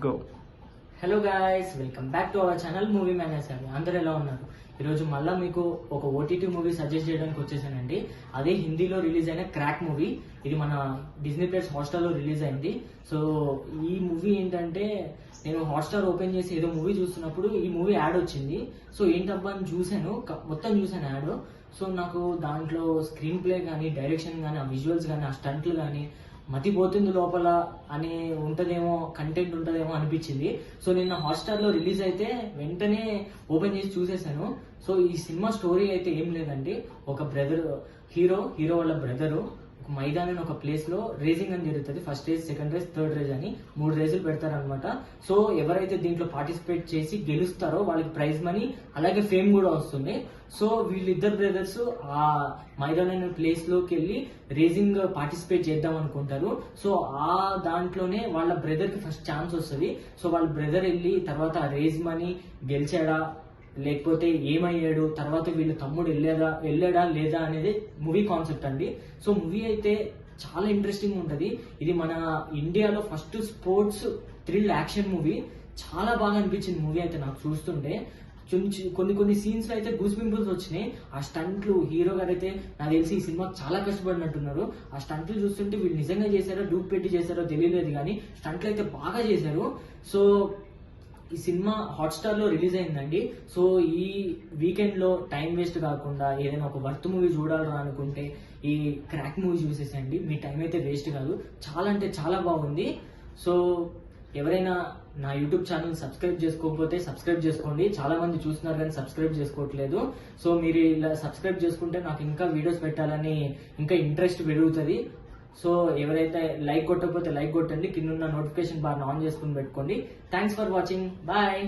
Go. Hello guys, welcome back to our channel movie manager. అందరూ ఎలా ఉన్నారు? ఈరోజు మళ్ళీ మీకు ఒక ఓటీటీ మూవీ సజెస్ట్ చేయడానికి వచ్చేసానండి. అదే హిందీలో రిలీజ్ అయిన క్రాక్ మూవీ. ఇది మన డిజ్నీ ప్లస్ హాట్స్టార్లో రిలీజ్ అయింది. సో ఈ మూవీ ఏంటంటే, నేను హాట్స్టార్ ఓపెన్ చేసి ఏదో మూవీ చూస్తున్నప్పుడు ఈ మూవీ యాడ్ వచ్చింది. సో ఏంటబ్బా అని చూశాను, మొత్తం చూశాను యాడ్. సో నాకు దాంట్లో స్క్రీన్ ప్లే కానీ, డైరెక్షన్ కానీ, ఆ విజువల్స్ కానీ, ఆ స్టంట్లు కానీ మతిపోతుంది లోపల అని ఉంటదేమో, కంటెంట్ ఉంటదేమో అనిపించింది. సో నిన్న హాట్స్టార్ లో రిలీజ్ అయితే వెంటనే ఓపెన్ చేసి చూసేసాను. సో ఈ సినిమా స్టోరీ అయితే ఏం లేదండి, ఒక బ్రదర్ హీరో వాళ్ళ బ్రదరు ఒక మైదానం ఒక ప్లేస్ లో రేసింగ్ అని జరుగుతుంది. First race, second race, third race అని 3 రేసులు పెడతారనమాట. సో ఎవరైతే దీంట్లో పార్టిసిపేట్ చేసి గెలుస్తారో వాళ్ళకి ప్రైజ్ మనీ అలాగే ఫేమ్ కూడా వస్తుంది. సో వీళ్ళిద్దరు బ్రదర్స్ ఆ మైదానం ప్లేస్ లోకి వెళ్ళి రేసింగ్ పార్టిసిపేట్ చేద్దాం అనుకుంటారు. సో ఆ దాంట్లోనే వాళ్ళ బ్రదర్ కి ఫస్ట్ ఛాన్స్ వస్తుంది. సో వాళ్ళ బ్రదర్ వెళ్ళి తర్వాత రేస్ మనీ గెలిచాడా లేకపోతే ఏమయ్యాడు, తర్వాత వీళ్ళ తమ్ముడు వెళ్ళాడా లేదా అనేది మూవీ కాన్సెప్ట్ అండి. సో మూవీ అయితే చాలా ఇంట్రెస్టింగ్ ఉంటుంది. ఇది మన ఇండియాలో first sports thrill action movie. చాలా బాగా అనిపించింది మూవీ అయితే నాకు చూస్తుంటే. కొన్ని సీన్స్ లో అయితే గూస్ పింపుల్స్ వచ్చినాయి. ఆ స్టంట్లు హీరో గారు అయితే నాకు తెలిసి ఈ సినిమా చాలా కష్టపడినట్టున్నారు. ఆ స్టంట్లు చూస్తుంటే వీళ్ళు నిజంగా చేశారో డూప్ పెట్టి చేశారో తెలియలేదు, కానీ స్టంట్లు అయితే బాగా చేశారు. సో ఈ సినిమా హాట్స్టార్ లో రిలీజ్ అయిందండి. సో ఈ వీకెండ్ లో టైం వేస్ట్ కాకుండా ఏదైనా ఒక వర్త్ మూవీ చూడాలని అనుకుంటే ఈ క్రాక్ మూవీ చూసేసండి. మీ టైం అయితే వేస్ట్ కాదు, చాలా అంటే చాలా బాగుంది. సో ఎవరైనా నా యూట్యూబ్ ఛానల్ సబ్స్క్రైబ్ చేసుకోకపోతే సబ్స్క్రైబ్ చేసుకోండి. చాలా మంది చూస్తున్నారు కానీ సబ్స్క్రైబ్ చేసుకోవట్లేదు. సో మీరు ఇలా సబ్స్క్రైబ్ చేసుకుంటే నాకు ఇంకా వీడియోస్ పెట్టాలని ఇంకా ఇంట్రెస్ట్ పెరుగుతుంది. సో ఎవరైతే లైక్ కొట్టకపోతే లైక్ కొట్టండి, కింద నోటిఫికేషన్ బార్ ఆన్ చేసుకుని పెట్టుకోండి. Thanks for watching, bye.